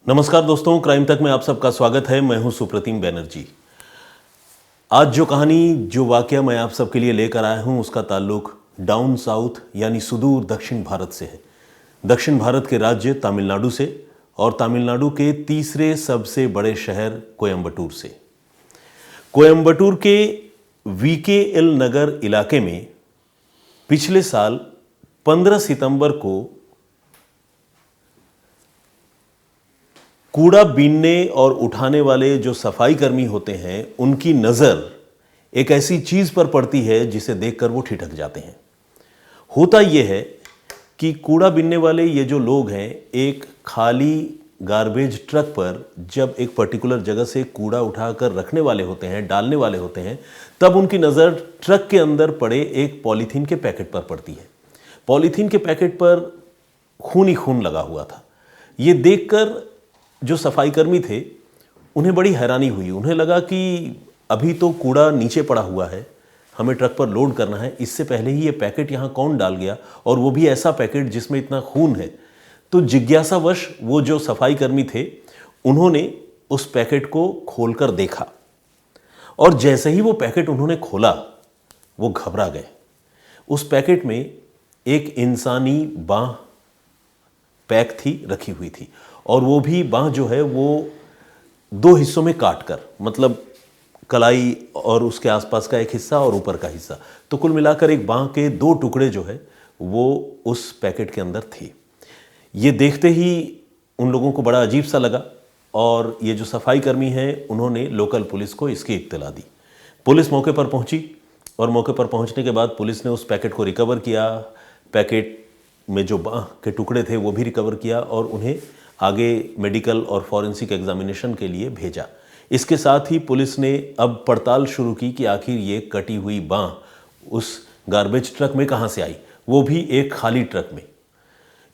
नमस्कार दोस्तों, क्राइम तक में आप सबका स्वागत है। मैं हूं सुप्रतिम बैनर्जी। आज जो कहानी, जो वाकया मैं आप सबके लिए लेकर आया हूं, उसका ताल्लुक डाउन साउथ यानी सुदूर दक्षिण भारत से है। दक्षिण भारत के राज्य तमिलनाडु से और तमिलनाडु के तीसरे सबसे बड़े शहर कोयम्बटूर से। कोयम्बटूर के वीकेएल नगर इलाके में पिछले साल 15 सितंबर को कूड़ा बीनने और उठाने वाले जो सफाई कर्मी होते हैं, उनकी नज़र एक ऐसी चीज़ पर पड़ती है जिसे देखकर वो ठिठक जाते हैं। होता यह है कि कूड़ा बीनने वाले ये जो लोग हैं, एक खाली गार्बेज ट्रक पर जब एक पर्टिकुलर जगह से कूड़ा उठाकर रखने वाले होते हैं, डालने वाले होते हैं, तब उनकी नज़र ट्रक के अंदर पड़े एक पॉलीथीन के पैकेट पर पड़ती है। पॉलीथीन के पैकेट पर खून ही खून लगा हुआ था। ये देखकर जो सफाई कर्मी थे, उन्हें बड़ी हैरानी हुई। उन्हें लगा कि अभी तो कूड़ा नीचे पड़ा हुआ है, हमें ट्रक पर लोड करना है, इससे पहले ही ये पैकेट यहाँ कौन डाल गया, और वो भी ऐसा पैकेट जिसमें इतना खून है। तो जिज्ञासावश वो जो सफाई कर्मी थे, उन्होंने उस पैकेट को खोलकर देखा, और जैसे ही वो पैकेट उन्होंने खोला, वो घबरा गए। उस पैकेट में एक इंसानी बांह पैक थी, रखी हुई थी, और वो भी बांह जो है वो दो हिस्सों में काटकर, मतलब कलाई और उसके आसपास का एक हिस्सा और ऊपर का हिस्सा, तो कुल मिलाकर एक बांह के दो टुकड़े जो है वो उस पैकेट के अंदर थे। ये देखते ही उन लोगों को बड़ा अजीब सा लगा, और ये जो सफाई कर्मी हैं, उन्होंने लोकल पुलिस को इसकी इत्तला दी। पुलिस मौके पर पहुंची, और मौके पर पहुंचने के बाद पुलिस ने उस पैकेट को रिकवर किया। पैकेट में जो बांह के टुकड़े थे वो भी रिकवर किया, और उन्हें आगे मेडिकल और फॉरेंसिक एग्जामिनेशन के लिए भेजा। इसके साथ ही पुलिस ने अब पड़ताल शुरू की कि आखिर ये कटी हुई बांह उस गार्बेज ट्रक में कहाँ से आई, वो भी एक खाली ट्रक में।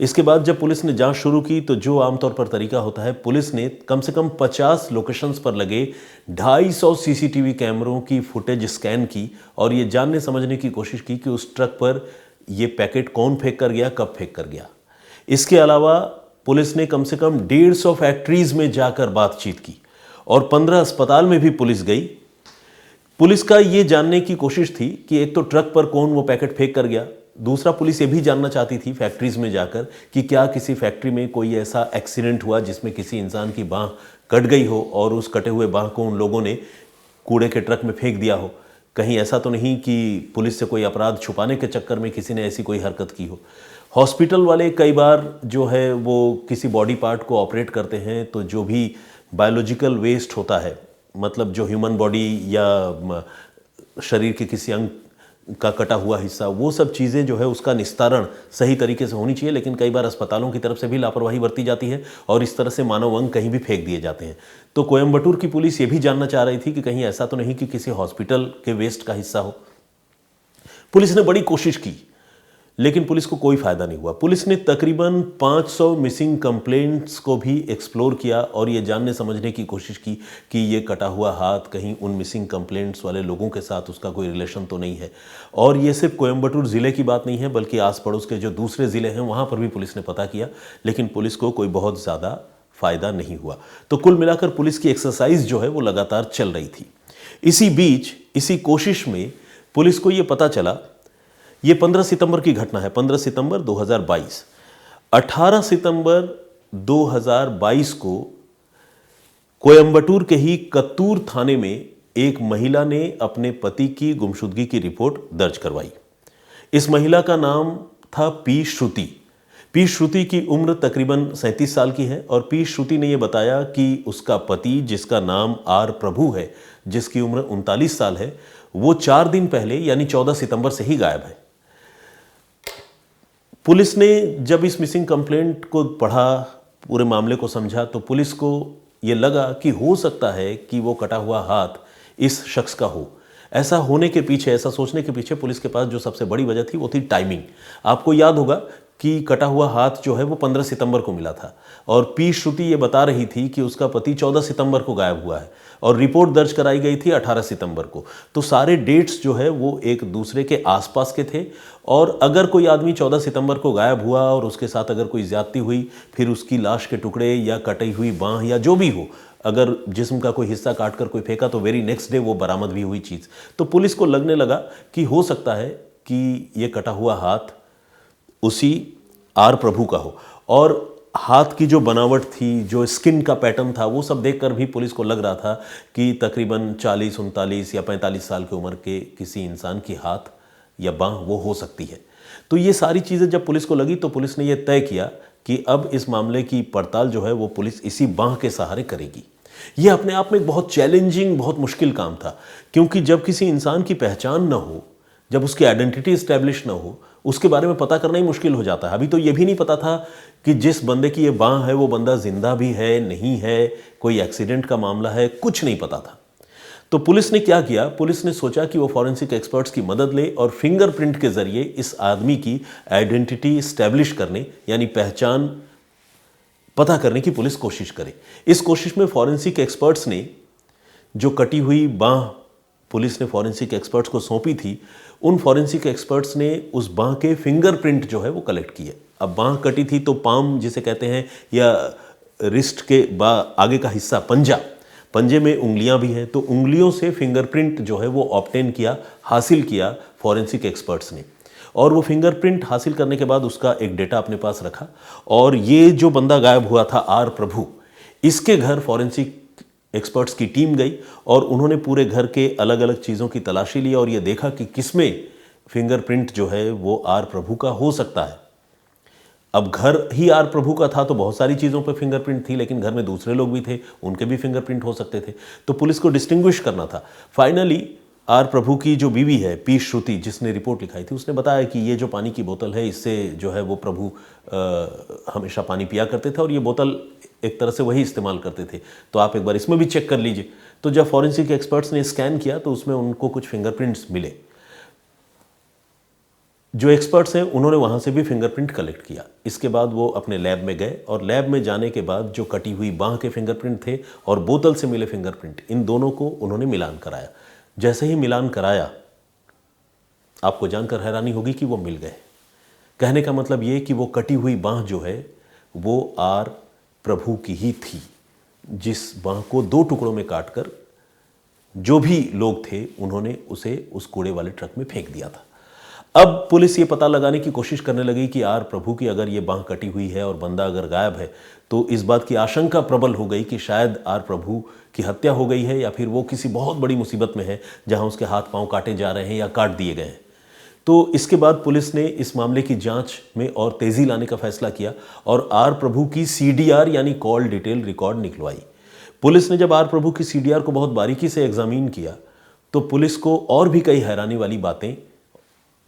इसके बाद जब पुलिस ने जांच शुरू की, तो जो आमतौर पर तरीका होता है, पुलिस ने कम से कम 50 लोकेशंस पर लगे 250 सीसीटीवी कैमरों की फुटेज स्कैन की, और ये जानने समझने की कोशिश की कि उस ट्रक पर ये पैकेट कौन फेंक कर गया, कब फेंक कर गया। इसके अलावा पुलिस ने कम से कम 150 फैक्ट्रीज में जाकर बातचीत की, और 15 अस्पताल में भी पुलिस गई। पुलिस का ये जानने की कोशिश थी कि एक तो ट्रक पर कौन वो पैकेट फेंक कर गया, दूसरा पुलिस ये भी जानना चाहती थी फैक्ट्रीज में जाकर कि क्या किसी फैक्ट्री में कोई ऐसा एक्सीडेंट हुआ जिसमें किसी इंसान की बांह कट गई हो, और उस कटे हुए बांह को उन लोगों ने कूड़े के ट्रक में फेंक दिया हो। कहीं ऐसा तो नहीं कि पुलिस से कोई अपराध छुपाने के चक्कर में किसी ने ऐसी कोई हरकत की हो। हॉस्पिटल वाले कई बार जो है वो किसी बॉडी पार्ट को ऑपरेट करते हैं, तो जो भी बायोलॉजिकल वेस्ट होता है, मतलब जो ह्यूमन बॉडी या शरीर के किसी अंग का कटा हुआ हिस्सा, वो सब चीज़ें जो है उसका निस्तारण सही तरीके से होनी चाहिए, लेकिन कई बार अस्पतालों की तरफ से भी लापरवाही बरती जाती है, और इस तरह से मानव अंग कहीं भी फेंक दिए जाते हैं। तो कोयम्बटूर की पुलिस ये भी जानना चाह रही थी कि कहीं ऐसा तो नहीं कि किसी हॉस्पिटल के वेस्ट का हिस्सा हो। पुलिस ने बड़ी कोशिश की, लेकिन पुलिस को कोई फायदा नहीं हुआ। पुलिस ने तकरीबन 500 मिसिंग कंप्लेंट्स को भी एक्सप्लोर किया, और ये जानने समझने की कोशिश की कि ये कटा हुआ हाथ कहीं उन मिसिंग कंप्लेंट्स वाले लोगों के साथ उसका कोई रिलेशन तो नहीं है। और ये सिर्फ कोयम्बटूर ज़िले की बात नहीं है, बल्कि आस पड़ोस के जो दूसरे ज़िले हैं वहाँ पर भी पुलिस ने पता किया, लेकिन पुलिस को कोई बहुत ज़्यादा फ़ायदा नहीं हुआ। तो कुल मिलाकर पुलिस की एक्सरसाइज जो है वो लगातार चल रही थी। इसी बीच, इसी कोशिश में पुलिस को ये पता चला, ये 15 सितंबर की घटना है, 15 सितंबर 2022। 18 सितंबर 2022 को कोयम्बटूर के ही कत्तूर थाने में एक महिला ने अपने पति की गुमशुदगी की रिपोर्ट दर्ज करवाई। इस महिला का नाम था पी श्रुति। पी श्रुति की उम्र तकरीबन 37 साल की है, और पी श्रुति ने यह बताया कि उसका पति, जिसका नाम आर प्रभु है, जिसकी उम्र 39 साल है, वो 4 दिन पहले यानी 14 सितंबर से ही गायब है। पुलिस ने जब इस मिसिंग कंप्लेंट को पढ़ा, पूरे मामले को समझा, तो पुलिस को ये लगा कि हो सकता है कि वो कटा हुआ हाथ इस शख्स का हो। ऐसा होने के पीछे, ऐसा सोचने के पीछे पुलिस के पास जो सबसे बड़ी वजह थी वो थी टाइमिंग। आपको याद होगा कि कटा हुआ हाथ जो है वो 15 सितंबर को मिला था और पी श्रुति ये बता रही थी कि उसका पति 14 सितंबर को गायब हुआ है और रिपोर्ट दर्ज कराई गई थी 18 सितंबर को। तो सारे डेट्स जो है वो एक दूसरे के आसपास के थे और अगर कोई आदमी 14 सितंबर को गायब हुआ और उसके साथ अगर कोई ज्यादती हुई, फिर उसकी लाश के टुकड़े या कटी हुई बाँह या जो भी हो, अगर जिस्म का कोई हिस्सा काट कर कोई फेंका तो वेरी नेक्स्ट डे वो बरामद भी हुई चीज़। तो पुलिस को लगने लगा कि हो सकता है कि ये कटा हुआ हाथ उसी आर प्रभु का हो। और हाथ की जो बनावट थी, जो स्किन का पैटर्न था, वो सब देखकर भी पुलिस को लग रहा था कि तकरीबन 40, 39 या 45 साल की उम्र के किसी इंसान की हाथ या बाँह वो हो सकती है। तो ये सारी चीज़ें जब पुलिस को लगी तो पुलिस ने ये तय किया कि अब इस मामले की पड़ताल जो है वो पुलिस इसी बाँह के सहारे करेगी। ये अपने आप में एक बहुत चैलेंजिंग, बहुत मुश्किल काम था, क्योंकि जब किसी इंसान की पहचान न हो, जब उसकी आइडेंटिटी इस्टेब्लिश ना हो, उसके बारे में पता करना ही मुश्किल हो जाता है। अभी तो ये भी नहीं पता था कि जिस बंदे की ये बाँह है वो बंदा जिंदा भी है, नहीं है, कोई एक्सीडेंट का मामला है, कुछ नहीं पता था। तो पुलिस ने क्या किया, पुलिस ने सोचा कि वो फॉरेंसिक एक्सपर्ट्स की मदद ले और फिंगरप्रिंट के जरिए इस आदमी की आइडेंटिटी इस्टेब्लिश करने, यानी पहचान पता करने की पुलिस कोशिश करे। इस कोशिश में फॉरेंसिक एक्सपर्ट्स ने जो कटी हुई बाँह पुलिस ने फॉरेंसिक एक्सपर्ट्स को सौंपी थी, उन फॉरेंसिक एक्सपर्ट्स ने उस बाँह के फिंगरप्रिंट जो है वो कलेक्ट किए। अब बाँह कटी थी तो पाम जिसे कहते हैं, या रिस्ट के आगे का हिस्सा, पंजा, पंजे में उंगलियां भी हैं, तो उंगलियों से फिंगरप्रिंट जो है वो ऑब्टेन किया, हासिल किया फॉरेंसिक एक्सपर्ट्स ने। और वो फिंगरप्रिंट हासिल करने के बाद उसका एक डेटा अपने पास रखा और ये जो बंदा गायब हुआ था आर प्रभु, इसके घर फॉरेंसिक एक्सपर्ट्स की टीम गई और उन्होंने पूरे घर के अलग अलग चीज़ों की तलाशी ली और ये देखा कि किसमें फिंगरप्रिंट जो है वो आर प्रभु का हो सकता है। अब घर ही आर प्रभु का था तो बहुत सारी चीज़ों पर फिंगरप्रिंट थी, लेकिन घर में दूसरे लोग भी थे, उनके भी फिंगरप्रिंट हो सकते थे। तो पुलिस को डिस्टिंग्विश करना था। फाइनली आर प्रभु की जो बीवी है पी श्रुति, जिसने रिपोर्ट लिखाई थी, उसने बताया कि ये जो पानी की बोतल है, इससे जो है वो प्रभु हमेशा पानी पिया करते थे और ये बोतल एक तरह से वही इस्तेमाल करते थे, तो आप एक बार इसमें भी चेक कर लीजिए। तो जब फॉरेंसिक एक्सपर्ट्स ने स्कैन किया तो उसमें उनको कुछ फिंगरप्रिंट्स मिले। जो एक्सपर्ट्स हैं उन्होंने वहाँ से भी फिंगरप्रिंट कलेक्ट किया। इसके बाद वो अपने लैब में गए और लैब में जाने के बाद जो कटी हुई बाँह के फिंगरप्रिंट थे और बोतल से मिले फिंगरप्रिंट, इन दोनों को उन्होंने मिलान कराया। जैसे ही मिलान कराया, आपको जानकर हैरानी होगी कि वो मिल गए। कहने का मतलब ये कि वो कटी हुई बाँह जो है वो आर प्रभु की ही थी, जिस बाँह को दो टुकड़ों में काटकर जो भी लोग थे उन्होंने उसे उस कूड़े वाले ट्रक में फेंक दिया था। अब पुलिस ये पता लगाने की कोशिश करने लगी कि आर प्रभु की अगर ये बाँह कटी हुई है और बंदा अगर गायब है तो इस बात की आशंका प्रबल हो गई कि शायद आर प्रभु की हत्या हो गई है या फिर वो किसी बहुत बड़ी मुसीबत में है जहां उसके हाथ पांव काटे जा रहे हैं या काट दिए गए हैं। तो इसके बाद पुलिस ने इस मामले की जांच में और तेजी लाने का फैसला किया और आर प्रभु की सीडीआर यानी कॉल डिटेल रिकॉर्ड निकलवाई। पुलिस ने जब आर प्रभु की सीडीआर को बहुत बारीकी से एग्जामिन किया तो पुलिस को और भी कई हैरानी वाली बातें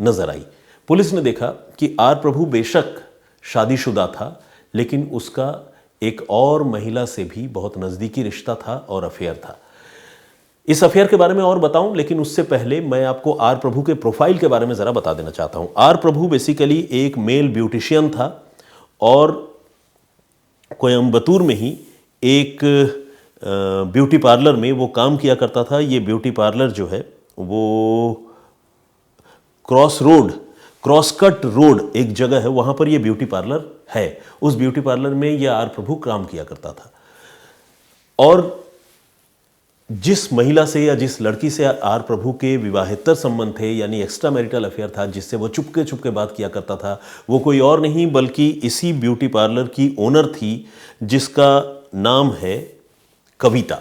नजर आई। पुलिस ने देखा कि आर प्रभु बेशक शादीशुदा था, लेकिन उसका एक और महिला से भी बहुत नज़दीकी रिश्ता था और अफेयर था। इस अफेयर के बारे में और बताऊं, लेकिन उससे पहले मैं आपको आर प्रभु के प्रोफाइल के बारे में ज़रा बता देना चाहता हूं। आर प्रभु बेसिकली एक मेल ब्यूटिशियन था और कोयम्बतूर में ही एक ब्यूटी पार्लर में वो काम किया करता था। ये ब्यूटी पार्लर जो है वो क्रॉसकट रोड एक जगह है, वहाँ पर ये ब्यूटी पार्लर है। उस ब्यूटी पार्लर में ये आर प्रभु काम किया करता था और जिस महिला से या जिस लड़की से आर प्रभु के विवाहेतर संबंध थे, यानी एक्स्ट्रा मैरिटल अफेयर था, जिससे वो चुपके चुपके बात किया करता था, वो कोई और नहीं बल्कि इसी ब्यूटी पार्लर की ओनर थी जिसका नाम है कविता।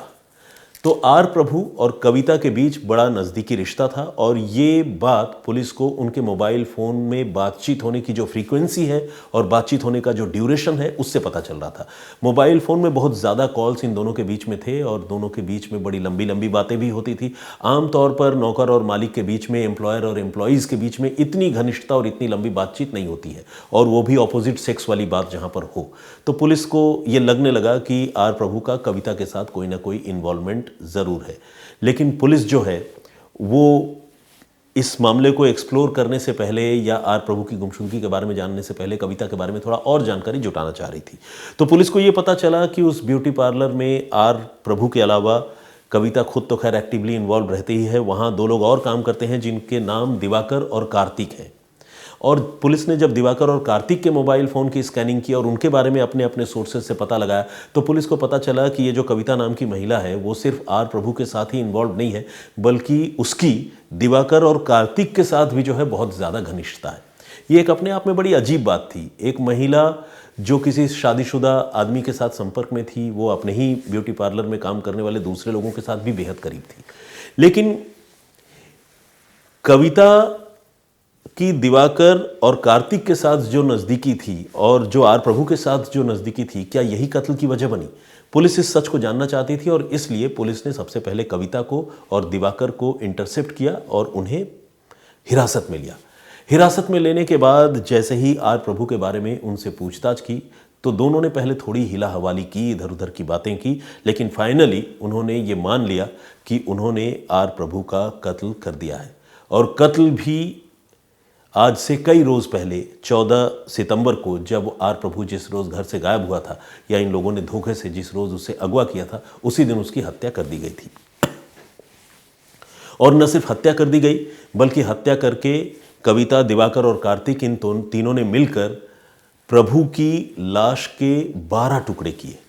तो आर प्रभु और कविता के बीच बड़ा नज़दीकी रिश्ता था और ये बात पुलिस को उनके मोबाइल फ़ोन में बातचीत होने की जो फ्रीक्वेंसी है और बातचीत होने का जो ड्यूरेशन है उससे पता चल रहा था। मोबाइल फ़ोन में बहुत ज़्यादा कॉल्स इन दोनों के बीच में थे और दोनों के बीच में बड़ी लंबी लंबी बातें भी होती थी। आमतौर पर नौकर और मालिक के बीच में, एम्प्लॉयर और एम्प्लॉयज़ के बीच में इतनी घनिष्ठता और इतनी लंबी बातचीत नहीं होती है, और वो भी ऑपोजिट सेक्स वाली बात जहाँ पर हो। तो पुलिस को ये लगने लगा कि आर प्रभु का कविता के साथ कोई ना कोई इन्वॉल्वमेंट ज़रूर है। लेकिन पुलिस जो है वो इस मामले को एक्सप्लोर करने से पहले या आर प्रभु की गुमशुदगी के बारे में जानने से पहले कविता के बारे में थोड़ा और जानकारी जुटाना चाह रही थी। तो पुलिस को ये पता चला कि उस ब्यूटी पार्लर में आर प्रभु के अलावा कविता खुद तो खैर एक्टिवली इन्वॉल्व रहती ही है, वहाँ 2 लोग और काम करते हैं जिनके नाम दिवाकर और कार्तिक हैं। और पुलिस ने जब दिवाकर और कार्तिक के मोबाइल फ़ोन की स्कैनिंग की और उनके बारे में अपने अपने सोर्सेज से पता लगाया तो पुलिस को पता चला कि ये जो कविता नाम की महिला है वो सिर्फ आर प्रभु के साथ ही इन्वॉल्व नहीं है, बल्कि उसकी दिवाकर और कार्तिक के साथ भी जो है बहुत ज़्यादा घनिष्ठता है। ये एक अपने आप में बड़ी अजीब बात थी। एक महिला जो किसी शादीशुदा आदमी के साथ संपर्क में थी, वो अपने ही ब्यूटी पार्लर में काम करने वाले दूसरे लोगों के साथ भी बेहद करीब थी। लेकिन कविता कि दिवाकर और कार्तिक के साथ जो नज़दीकी थी और जो आर प्रभु के साथ जो नज़दीकी थी, क्या यही कत्ल की वजह बनी? पुलिस इस सच को जानना चाहती थी और इसलिए पुलिस ने सबसे पहले कविता को और दिवाकर को इंटरसेप्ट किया और उन्हें हिरासत में लिया। हिरासत में लेने के बाद जैसे ही आर प्रभु के बारे में उनसे पूछताछ की तो दोनों ने पहले थोड़ी हिला हवाली की, इधर उधर की बातें की, लेकिन फाइनली उन्होंने ये मान लिया कि उन्होंने आर प्रभु का कत्ल कर दिया है। और कत्ल भी आज से कई रोज़ पहले 14 सितंबर को, जब आर प्रभु जिस रोज़ घर से गायब हुआ था या इन लोगों ने धोखे से जिस रोज़ उसे अगवा किया था, उसी दिन उसकी हत्या कर दी गई थी। और न सिर्फ हत्या कर दी गई बल्कि हत्या करके कविता, दिवाकर और कार्तिक इन तीनों ने मिलकर प्रभु की लाश के 12 टुकड़े किए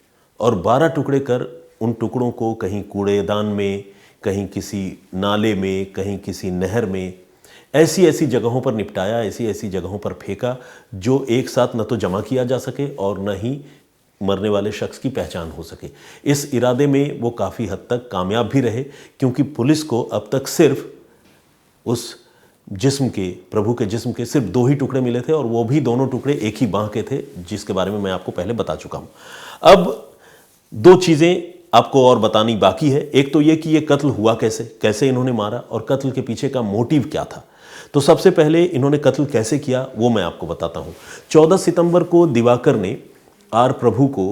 और 12 टुकड़े कर उन टुकड़ों को कहीं कूड़ेदान में, कहीं किसी नाले में, कहीं किसी नहर में, ऐसी ऐसी जगहों पर निपटाया, ऐसी ऐसी जगहों पर फेंका जो एक साथ न तो जमा किया जा सके और न ही मरने वाले शख्स की पहचान हो सके। इस इरादे में वो काफ़ी हद तक कामयाब भी रहे, क्योंकि पुलिस को अब तक सिर्फ उस जिस्म के, प्रभु के जिस्म के सिर्फ 2 ही टुकड़े मिले थे और वो भी दोनों टुकड़े एक ही बांह के थे, जिसके बारे में मैं आपको पहले बता चुका हूँ। अब 2 चीज़ें आपको और बतानी बाकी है। एक तो ये कि ये कत्ल हुआ कैसे, कैसे इन्होंने मारा और कत्ल के पीछे का मोटिव क्या था। तो सबसे पहले इन्होंने कत्ल कैसे किया वो मैं आपको बताता हूँ। 14 सितंबर को दिवाकर ने आर प्रभु को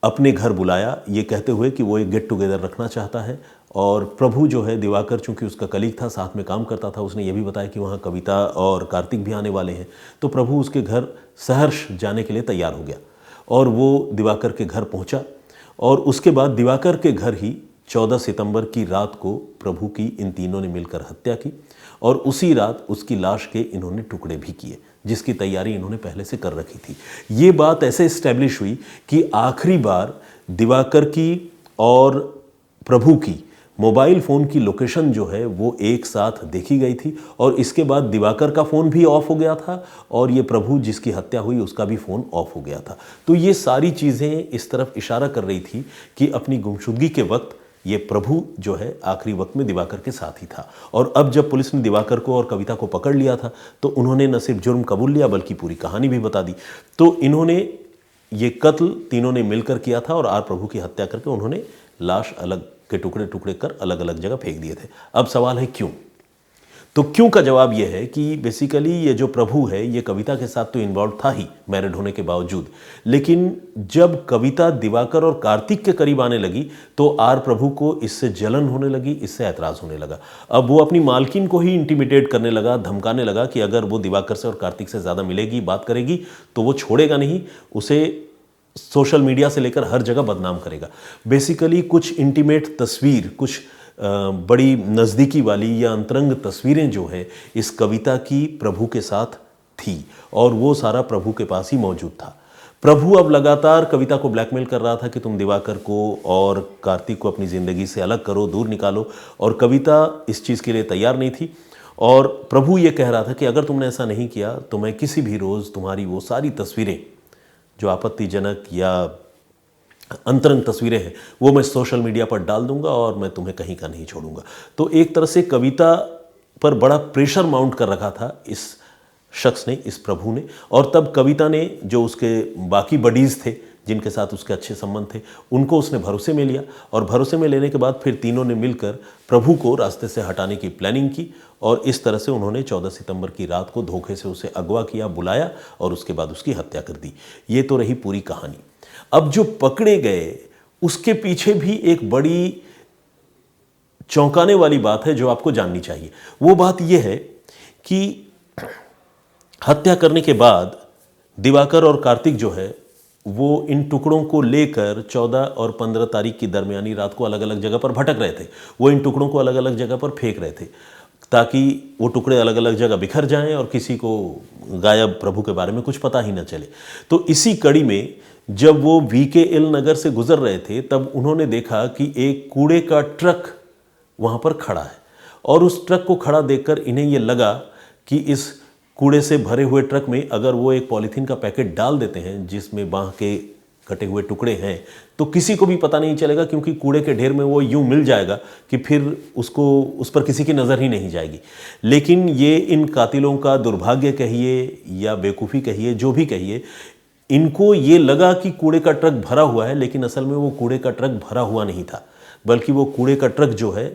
अपने घर बुलाया, ये कहते हुए कि वो एक गेट टुगेदर रखना चाहता है। और प्रभु जो है, दिवाकर चूंकि उसका कलीग था, साथ में काम करता था, उसने ये भी बताया कि वहाँ कविता और कार्तिक भी आने वाले हैं। तो प्रभु उसके घर सहर्ष जाने के लिए तैयार हो गया और वो दिवाकर के घर पहुँचा। और उसके बाद दिवाकर के घर ही 14 सितंबर की रात को प्रभु की इन तीनों ने मिलकर हत्या की और उसी रात उसकी लाश के इन्होंने टुकड़े भी किए, जिसकी तैयारी इन्होंने पहले से कर रखी थी। ये बात ऐसे इस्टेब्लिश हुई कि आखिरी बार दिवाकर की और प्रभु की मोबाइल फ़ोन की लोकेशन जो है वो एक साथ देखी गई थी और इसके बाद दिवाकर का फ़ोन भी ऑफ हो गया था और ये प्रभु जिसकी हत्या हुई उसका भी फ़ोन ऑफ हो गया था। तो ये सारी चीज़ें इस तरफ इशारा कर रही थी कि अपनी गुमशुदगी के वक्त ये प्रभु जो है आखिरी वक्त में दिवाकर के साथ ही था। और अब जब पुलिस ने दिवाकर को और कविता को पकड़ लिया था तो उन्होंने न सिर्फ जुर्म कबूल लिया बल्कि पूरी कहानी भी बता दी। तो इन्होंने ये कत्ल तीनों ने मिलकर किया था और आर प्रभु की हत्या करके उन्होंने लाश अलग के टुकड़े टुकड़े कर अलग अलग जगह फेंक दिए थे। अब सवाल है क्यों? तो क्यों का जवाब यह है कि बेसिकली ये जो प्रभु है ये कविता के साथ तो इन्वॉल्व था ही मैरिड होने के बावजूद, लेकिन जब कविता दिवाकर और कार्तिक के करीब आने लगी तो आर प्रभु को इससे जलन होने लगी, इससे ऐतराज़ होने लगा। अब वो अपनी मालकिन को ही इंटिमिडेट करने लगा, धमकाने लगा कि अगर वो दिवाकर से और कार्तिक से ज़्यादा मिलेगी, बात करेगी तो वो छोड़ेगा नहीं, उसे सोशल मीडिया से लेकर हर जगह बदनाम करेगा। बेसिकली कुछ इंटीमेट तस्वीर, कुछ बड़ी नज़दीकी वाली या अंतरंग तस्वीरें जो है इस कविता की प्रभु के साथ थी और वो सारा प्रभु के पास ही मौजूद था। प्रभु अब लगातार कविता को ब्लैकमेल कर रहा था कि तुम दिवाकर को और कार्तिक को अपनी ज़िंदगी से अलग करो, दूर निकालो, और कविता इस चीज़ के लिए तैयार नहीं थी। और प्रभु ये कह रहा था कि अगर तुमने ऐसा नहीं किया तो मैं किसी भी रोज़ तुम्हारी वो सारी तस्वीरें जो आपत्तिजनक या अंतरंग तस्वीरें हैं वो मैं सोशल मीडिया पर डाल दूंगा और मैं तुम्हें कहीं का नहीं छोड़ूंगा। तो एक तरह से कविता पर बड़ा प्रेशर माउंट कर रखा था इस शख्स ने, इस प्रभु ने। और तब कविता ने, जो उसके बाकी बडीज़ थे जिनके साथ उसके अच्छे संबंध थे, उनको उसने भरोसे में लिया और भरोसे में लेने के बाद फिर तीनों ने मिलकर प्रभु को रास्ते से हटाने की प्लानिंग की और इस तरह से उन्होंने 14 सितंबर की रात को धोखे से उसे अगवा किया, बुलाया और उसके बाद उसकी हत्या कर दी। ये तो रही पूरी कहानी। अब जो पकड़े गए उसके पीछे भी एक बड़ी चौंकाने वाली बात है जो आपको जाननी चाहिए। वो बात यह है कि हत्या करने के बाद दिवाकर और कार्तिक जो है वो इन टुकड़ों को लेकर 14 और 15 तारीख की दरमियानी रात को अलग अलग जगह पर भटक रहे थे। वो इन टुकड़ों को अलग अलग जगह पर फेंक रहे थे ताकि वो टुकड़े अलग अलग जगह बिखर जाएं और किसी को गायब प्रभु के बारे में कुछ पता ही न चले। तो इसी कड़ी में जब वो VKL नगर से गुजर रहे थे तब उन्होंने देखा कि एक कूड़े का ट्रक वहाँ पर खड़ा है और उस ट्रक को खड़ा देखकर इन्हें ये लगा कि इस कूड़े से भरे हुए ट्रक में अगर वो एक पॉलीथीन का पैकेट डाल देते हैं जिसमें बांह के कटे हुए टुकड़े हैं तो किसी को भी पता नहीं चलेगा, क्योंकि कूड़े के ढेर में वो यूं मिल जाएगा कि फिर उसको उस पर किसी की नज़र ही नहीं जाएगी। लेकिन ये इन कातिलों का दुर्भाग्य कहिए या बेवकूफ़ी कहिए, जो भी कहिए, इनको ये लगा कि कूड़े का ट्रक भरा हुआ है, लेकिन असल में वो कूड़े का ट्रक भरा हुआ नहीं था, बल्कि वो कूड़े का ट्रक जो है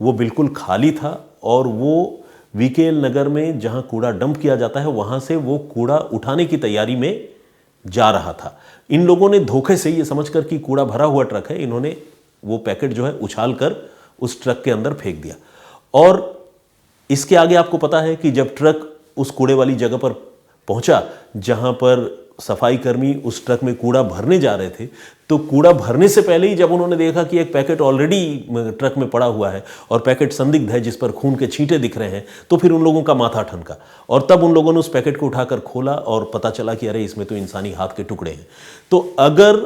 वो बिल्कुल खाली था और वो VKL नगर में जहां कूड़ा डंप किया जाता है वहां से वो कूड़ा उठाने की तैयारी में जा रहा था। इन लोगों ने धोखे से ये समझकर कि कूड़ा भरा हुआ ट्रक है, इन्होंने वो पैकेट जो है उछाल कर उस ट्रक के अंदर फेंक दिया। और इसके आगे आपको पता है कि जब ट्रक उस कूड़े वाली जगह पर पहुंचा जहां पर सफाई कर्मी उस ट्रक में कूड़ा भरने जा रहे थे, तो कूड़ा भरने से पहले ही जब उन्होंने देखा कि एक पैकेट ऑलरेडी ट्रक में पड़ा हुआ है और पैकेट संदिग्ध है जिस पर खून के छींटे दिख रहे हैं, तो फिर उन लोगों का माथा ठनका और तब उन लोगों ने उस पैकेट को उठाकर खोला और पता चला कि अरे इसमें तो इंसानी हाथ के टुकड़े हैं। तो अगर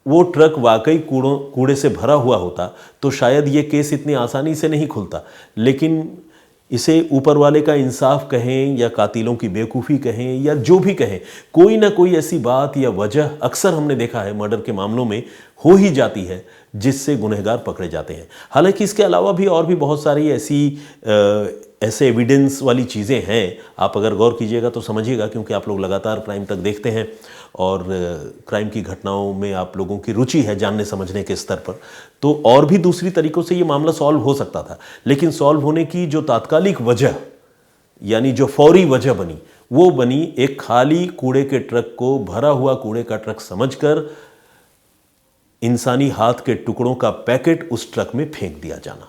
वो ट्रक वाकई कूड़े से भरा हुआ होता तो शायद ये केस इतनी आसानी से नहीं खुलता। लेकिन इसे ऊपर वाले का इंसाफ कहें या कातिलों की बेवकूफ़ी कहें या जो भी कहें, कोई ना कोई ऐसी बात या वजह अक्सर हमने देखा है मर्डर के मामलों में हो ही जाती है जिससे गुनहगार पकड़े जाते हैं। हालांकि इसके अलावा भी और भी बहुत सारी ऐसे एविडेंस वाली चीज़ें हैं। आप अगर गौर कीजिएगा तो समझिएगा, क्योंकि आप लोग लगातार क्राइम तक देखते हैं और क्राइम की घटनाओं में आप लोगों की रुचि है जानने समझने के स्तर पर, तो और भी दूसरी तरीक़ों से ये मामला सॉल्व हो सकता था। लेकिन सॉल्व होने की जो तात्कालिक वजह यानी जो फौरी वजह बनी वो बनी एक खाली कूड़े के ट्रक को भरा हुआ कूड़े का ट्रक समझकर इंसानी हाथ के टुकड़ों का पैकेट उस ट्रक में फेंक दिया जाना।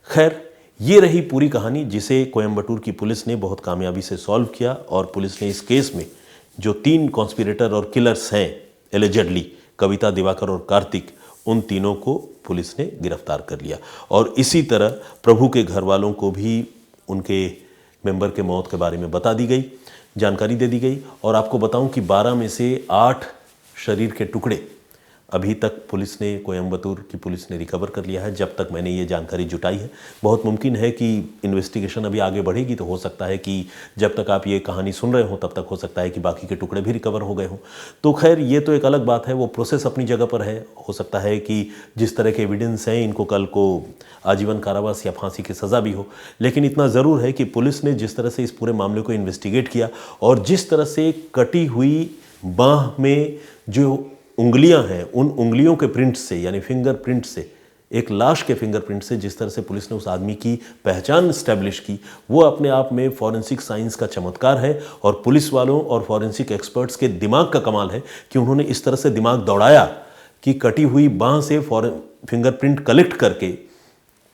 खैर, ये रही पूरी कहानी जिसे कोयम्बटूर की पुलिस ने बहुत कामयाबी से सॉल्व किया और पुलिस ने इस केस में जो 3 कॉन्स्पिरेटर और किलर्स हैं एलिजेडली, कविता, दिवाकर और कार्तिक, उन तीनों को पुलिस ने गिरफ्तार कर लिया। और इसी तरह प्रभु के घर वालों को भी उनके मेंबर के मौत के बारे में बता दी गई, जानकारी दे दी गई। और आपको बताऊं कि 12 में से 8 शरीर के टुकड़े अभी तक पुलिस ने, कोयम्बटूर की पुलिस ने रिकवर कर लिया है जब तक मैंने ये जानकारी जुटाई है। बहुत मुमकिन है कि इन्वेस्टिगेशन अभी आगे बढ़ेगी तो हो सकता है कि जब तक आप ये कहानी सुन रहे हो तब तक हो सकता है कि बाकी के टुकड़े भी रिकवर हो गए हों। तो खैर, ये तो एक अलग बात है, वो प्रोसेस अपनी जगह पर है। हो सकता है कि जिस तरह के एविडेंस हैं इनको कल को आजीवन कारावास या फांसी की सज़ा भी हो। लेकिन इतना ज़रूर है कि पुलिस ने जिस तरह से इस पूरे मामले को इन्वेस्टिगेट किया और जिस तरह से कटी हुई बाँह में जो उंगलियां हैं, उन उंगलियों के प्रिंट से यानी फिंगरप्रिंट से, एक लाश के फिंगरप्रिंट से जिस तरह से पुलिस ने उस आदमी की पहचान स्टैब्लिश की, वो अपने आप में फॉरेंसिक साइंस का चमत्कार है। और पुलिस वालों और फॉरेंसिक एक्सपर्ट्स के दिमाग का कमाल है कि उन्होंने इस तरह से दिमाग दौड़ाया कि कटी हुई बाँह से फिंगरप्रिंट कलेक्ट करके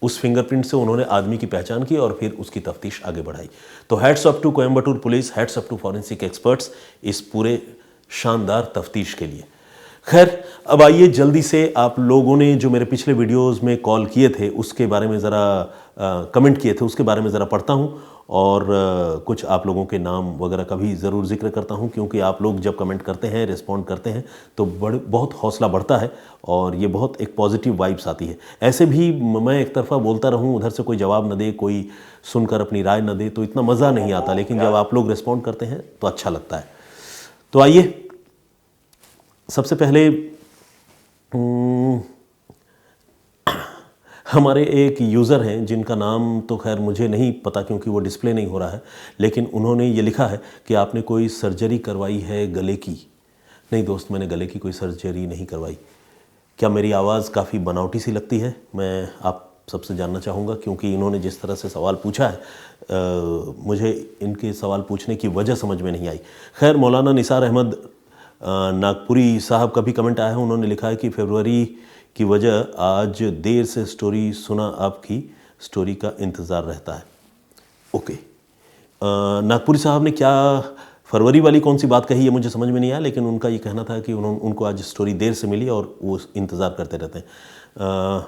उस फिंगरप्रिंट से उन्होंने आदमी की पहचान की और फिर उसकी तफ्तीश आगे बढ़ाई। तो hats off to Coimbatore police, hats off to forensic experts इस पूरे शानदार तफ्तीश के लिए। खैर, अब आइए जल्दी से आप लोगों ने जो मेरे पिछले वीडियोस में कॉल किए थे उसके बारे में ज़रा कमेंट किए थे, उसके बारे में ज़रा पढ़ता हूं और कुछ आप लोगों के नाम वगैरह का भी ज़रूर जिक्र करता हूं, क्योंकि आप लोग जब कमेंट करते हैं, रिस्पॉन्ड करते हैं तो बहुत हौसला बढ़ता है और ये बहुत एक पॉजिटिव वाइब्स आती है। ऐसे भी मैं एक तरफा बोलता रहूँ, उधर से कोई जवाब न दे, कोई सुनकर अपनी राय न दे, तो इतना मज़ा नहीं आता। लेकिन जब आप लोग रिस्पॉन्ड करते हैं तो अच्छा लगता है। तो आइए, सबसे पहले हमारे एक यूज़र हैं जिनका नाम तो खैर मुझे नहीं पता क्योंकि वो डिस्प्ले नहीं हो रहा है, लेकिन उन्होंने ये लिखा है कि आपने कोई सर्जरी करवाई है गले की। नहीं दोस्त, मैंने गले की कोई सर्जरी नहीं करवाई। क्या मेरी आवाज़ काफ़ी बनावटी सी लगती है? मैं आप सबसे जानना चाहूँगा, क्योंकि इन्होंने जिस तरह से सवाल पूछा है मुझे इनके सवाल पूछने की वजह समझ में नहीं आई। खैर, मौलाना निसार अहमद नागपुरी साहब का भी कमेंट आया है। उन्होंने लिखा है कि फरवरी की वजह आज देर से स्टोरी सुना, आपकी स्टोरी का इंतज़ार रहता है। ओके, नागपुरी साहब ने क्या फरवरी वाली कौन सी बात कही है मुझे समझ में नहीं आया, लेकिन उनका ये कहना था कि उनको आज स्टोरी देर से मिली और वो इंतज़ार करते रहते हैं।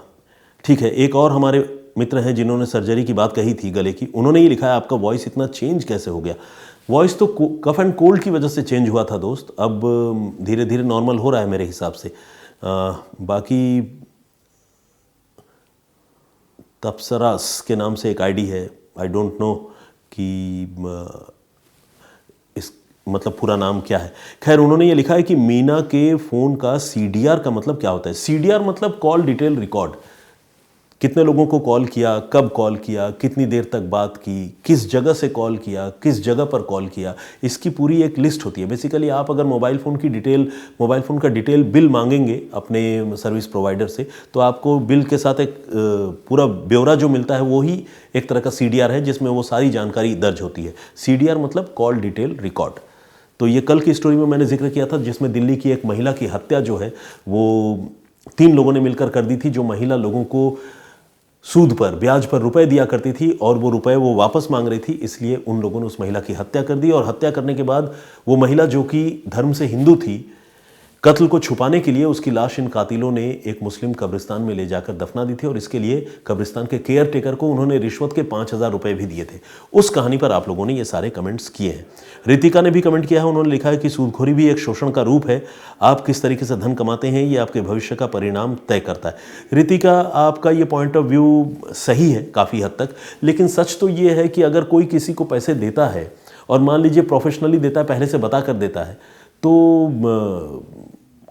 ठीक है, एक और हमारे मित्र हैं जिन्होंने सर्जरी की बात कही थी गले की, उन्होंने ये लिखा है आपका वॉइस इतना चेंज कैसे हो गया। वॉइस तो कफ एंड कोल्ड की वजह से चेंज हुआ था दोस्त, अब धीरे धीरे नॉर्मल हो रहा है मेरे हिसाब से। बाकी तपसरास के नाम से एक आईडी है, आई डोंट नो कि इस मतलब पूरा नाम क्या है। खैर, उन्होंने ये लिखा है कि मीना के फ़ोन का CDR का मतलब क्या होता है। CDR मतलब कॉल डिटेल रिकॉर्ड, कितने लोगों को कॉल किया, कब कॉल किया, कितनी देर तक बात की, किस जगह से कॉल किया, किस जगह पर कॉल किया, इसकी पूरी एक लिस्ट होती है। बेसिकली आप अगर मोबाइल फ़ोन का डिटेल बिल मांगेंगे अपने सर्विस प्रोवाइडर से, तो आपको बिल के साथ एक पूरा ब्यौरा जो मिलता है वो ही एक तरह का CDR है, जिसमें वो सारी जानकारी दर्ज होती है। CDR मतलब कॉल डिटेल रिकॉर्ड। तो ये कल की स्टोरी में मैंने जिक्र किया था, जिसमें दिल्ली की एक महिला की हत्या जो है वो 3 लोगों ने मिलकर कर दी थी। जो महिला लोगों को सूद पर, ब्याज पर रुपए दिया करती थी और वो रुपए वो वापस मांग रही थी, इसलिए उन लोगों ने उस महिला की हत्या कर दी। और हत्या करने के बाद वो महिला, जो कि धर्म से हिंदू थी, कत्ल को छुपाने के लिए उसकी लाश इन कातिलों ने एक मुस्लिम कब्रिस्तान में ले जाकर दफना दी थी और इसके लिए कब्रिस्तान के केयर टेकर को उन्होंने रिश्वत के 5,000 रुपए भी दिए थे। उस कहानी पर आप लोगों ने ये सारे कमेंट्स किए हैं। रितिका ने भी कमेंट किया है, उन्होंने लिखा है कि सूदखोरी भी एक शोषण का रूप है, आप किस तरीके से धन कमाते हैं ये आपके भविष्य का परिणाम तय करता है। रितिका, आपका ये पॉइंट ऑफ व्यू सही है काफ़ी हद तक, लेकिन सच तो ये है कि अगर कोई किसी को पैसे देता है और मान लीजिए प्रोफेशनली देता है, पहले से बता कर देता है, तो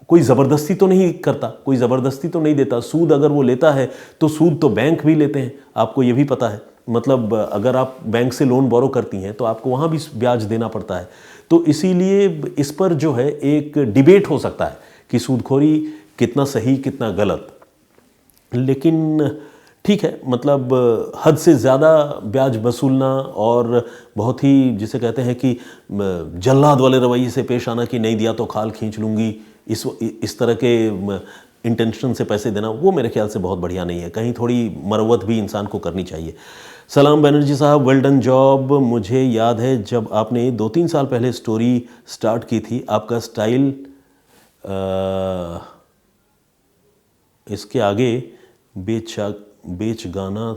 कोई ज़बरदस्ती तो नहीं करता, कोई ज़बरदस्ती तो नहीं देता। सूद अगर वो लेता है तो सूद तो बैंक भी लेते हैं, आपको ये भी पता है। मतलब अगर आप बैंक से लोन बोरो करती हैं तो आपको वहाँ भी ब्याज देना पड़ता है। तो इसीलिए इस पर जो है एक डिबेट हो सकता है कि सूदखोरी कितना सही कितना गलत, लेकिन ठीक है, मतलब हद से ज़्यादा ब्याज वसूलना और बहुत ही जिसे कहते हैं कि जल्लाद वाले रवैये से पेश आना कि नहीं दिया तो खाल खींच लूँगी, इस तरह के इंटेंशन से पैसे देना, वो मेरे ख्याल से बहुत बढ़िया नहीं है। कहीं थोड़ी मरवत भी इंसान को करनी चाहिए। सलाम बनर्जी साहब, वेल डन जॉब। मुझे याद है जब आपने 2-3 साल पहले स्टोरी स्टार्ट की थी, आपका स्टाइल इसके आगे बेच गाना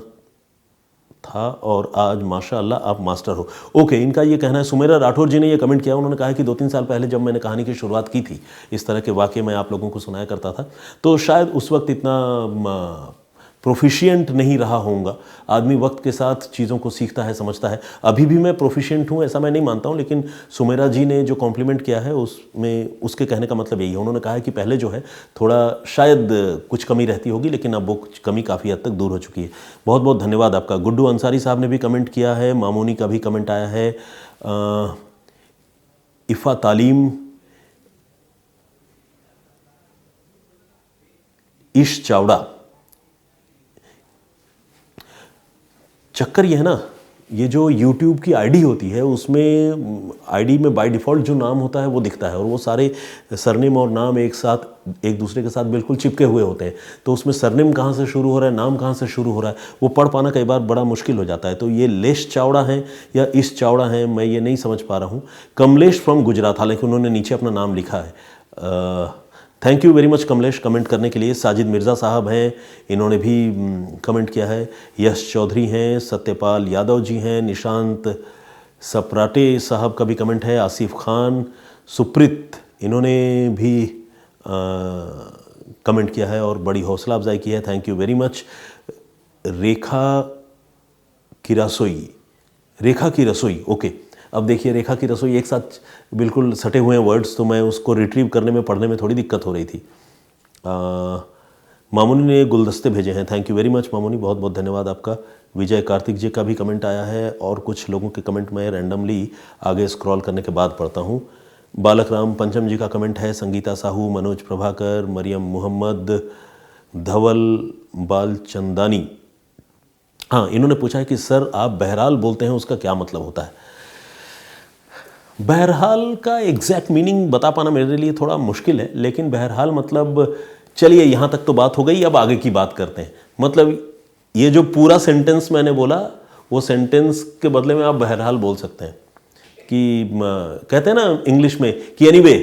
था और आज माशाअल्लाह आप मास्टर हो। ओके, इनका ये कहना है। सुमेरा राठौर जी ने ये कमेंट किया, उन्होंने कहा कि 2-3 साल पहले जब मैंने कहानी की शुरुआत की थी, इस तरह के वाक़े मैं आप लोगों को सुनाया करता था, तो शायद उस वक्त इतना प्रोफिशिएंट नहीं रहा होऊंगा। आदमी वक्त के साथ चीज़ों को सीखता है, समझता है। अभी भी मैं प्रोफिशिएंट हूँ ऐसा मैं नहीं मानता हूँ, लेकिन सुमेरा जी ने जो कॉम्प्लीमेंट किया है उसमें उसके कहने का मतलब यही है। उन्होंने कहा है कि पहले जो है थोड़ा शायद कुछ कमी रहती होगी, लेकिन अब वो कमी काफ़ी हद तक दूर हो चुकी है। बहुत बहुत धन्यवाद आपका। गुड्डू अंसारी साहब ने भी कमेंट किया है, मामूनी का भी कमेंट आया है। इफ़ा तालीम, ईश चावड़ा। चक्कर ये है ना, ये जो YouTube की आईडी होती है उसमें आईडी में बाय डिफ़ॉल्ट जो नाम होता है वो दिखता है और वो सारे सरनेम और नाम एक साथ एक दूसरे के साथ बिल्कुल चिपके हुए होते हैं। तो उसमें सरनेम कहाँ से शुरू हो रहा है, नाम कहाँ से शुरू हो रहा है, वो पढ़ पाना कई बार बड़ा मुश्किल हो जाता है। तो ये लेश चावड़ा हैं या इस चावड़ा हैं, मैं ये नहीं समझ पा रहा हूँ। कमलेश फ्रॉम गुजरात, हालांकि उन्होंने नीचे अपना नाम लिखा है। Thank you very much Kamlesh comment करने के लिए। साजिद मिर्ज़ा साहब हैं, इन्होंने भी कमेंट किया है। यश चौधरी हैं, सत्यपाल यादव जी हैं, निशांत सप्राटे साहब का भी कमेंट है, आसिफ खान, सुप्रीत, इन्होंने भी कमेंट किया है और बड़ी हौसला अफजाई की है। Thank you very much. Rekha की रसोई, ओके। अब देखिए, रेखा की रसोई एक साथ बिल्कुल सटे हुए हैं वर्ड्स, तो मैं उसको रिट्रीव करने में पढ़ने में थोड़ी दिक्कत हो रही थी। मामूनी ने गुलदस्ते भेजे हैं, thank you very much Mamuni, बहुत बहुत धन्यवाद आपका। विजय कार्तिक जी का भी कमेंट आया है और कुछ लोगों के कमेंट मैं रैंडमली आगे स्क्रॉल करने के बाद पढ़ता हूँ। बालक राम पंचम जी का कमेंट है, संगीता साहू, मनोज प्रभाकर, मरियम मोहम्मद, धवल बालचंदानी। हाँ, इन्होंने पूछा है कि सर आप बहरहाल बोलते हैं, उसका क्या मतलब होता है। बहरहाल का एग्जैक्ट मीनिंग बता पाना मेरे लिए थोड़ा मुश्किल है, लेकिन बहरहाल मतलब चलिए यहाँ तक तो बात हो गई, अब आगे की बात करते हैं। मतलब ये जो पूरा सेंटेंस मैंने बोला, वो सेंटेंस के बदले में आप बहरहाल बोल सकते हैं कि कहते हैं ना इंग्लिश में कि एनीवे,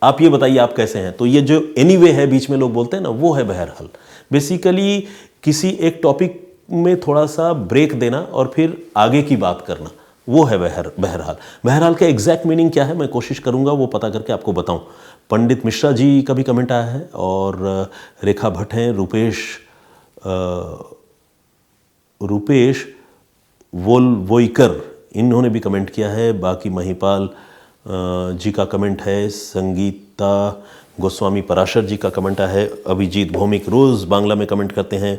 आप ये बताइए आप कैसे हैं। तो ये जो एनीवे है बीच में लोग बोलते हैं ना, वो है बहरहाल। बेसिकली किसी एक टॉपिक में थोड़ा सा ब्रेक देना और फिर आगे की बात करना, वो है बहरहाल। बहरहाल का एग्जैक्ट मीनिंग क्या है मैं कोशिश करूंगा वो पता करके आपको बताऊं। पंडित मिश्रा जी का भी कमेंट आया है और रेखा भट्ट हैं, रूपेश वोलवोइकर, इन्होंने भी कमेंट किया है। बाकी महिपाल जी का कमेंट है, संगीता गोस्वामी पराशर जी का कमेंट है, अभिजीत भौमिक रोज़ बांग्ला में कमेंट करते हैं।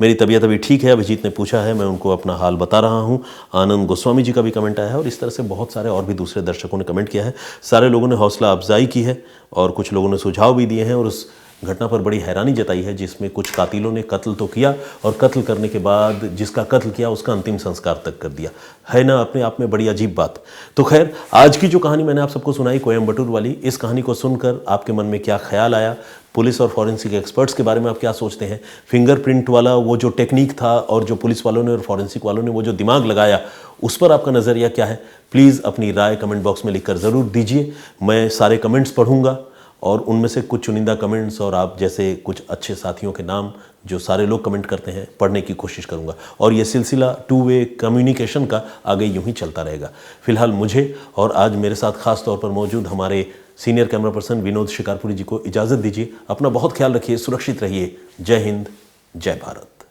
मेरी तबीयत अभी ठीक है, अभिजीत ने पूछा है, मैं उनको अपना हाल बता रहा हूँ। आनंद गोस्वामी जी का भी कमेंट आया है और इस तरह से बहुत सारे और भी दूसरे दर्शकों ने कमेंट किया है। सारे लोगों ने हौसला अफजाई की है और कुछ लोगों ने सुझाव भी दिए हैं और उस घटना पर बड़ी हैरानी जताई है जिसमें कुछ कातिलों ने कत्ल तो किया और कत्ल करने के बाद जिसका कत्ल किया उसका अंतिम संस्कार तक कर दिया। है ना अपने आप में बड़ी अजीब बात। तो खैर, आज की जो कहानी मैंने आप सबको सुनाई कोयम्बटूर वाली, इस कहानी को सुनकर आपके मन में क्या ख्याल आया? पुलिस और फॉरेंसिक एक्सपर्ट्स के बारे में आप क्या सोचते हैं? फिंगरप्रिंट वाला वो जो टेक्निक था और जो पुलिस वालों ने और फॉरेंसिक वालों ने वो जो दिमाग लगाया, उस पर आपका नज़रिया क्या है? प्लीज़ अपनी राय कमेंट बॉक्स में लिखकर ज़रूर दीजिए। मैं सारे कमेंट्स पढ़ूंगा और उनमें से कुछ चुनिंदा कमेंट्स और आप जैसे कुछ अच्छे साथियों के नाम जो सारे लोग कमेंट करते हैं पढ़ने की कोशिश करूंगा और ये सिलसिला 2 वे कम्युनिकेशन का आगे यूं ही चलता रहेगा। फिलहाल मुझे और आज मेरे साथ खास तौर पर मौजूद हमारे senior camera person Vinod Shikarpuri ji को इजाज़त दीजिए। अपना बहुत ख्याल रखिए, सुरक्षित रहिए। जय हिंद, जय भारत।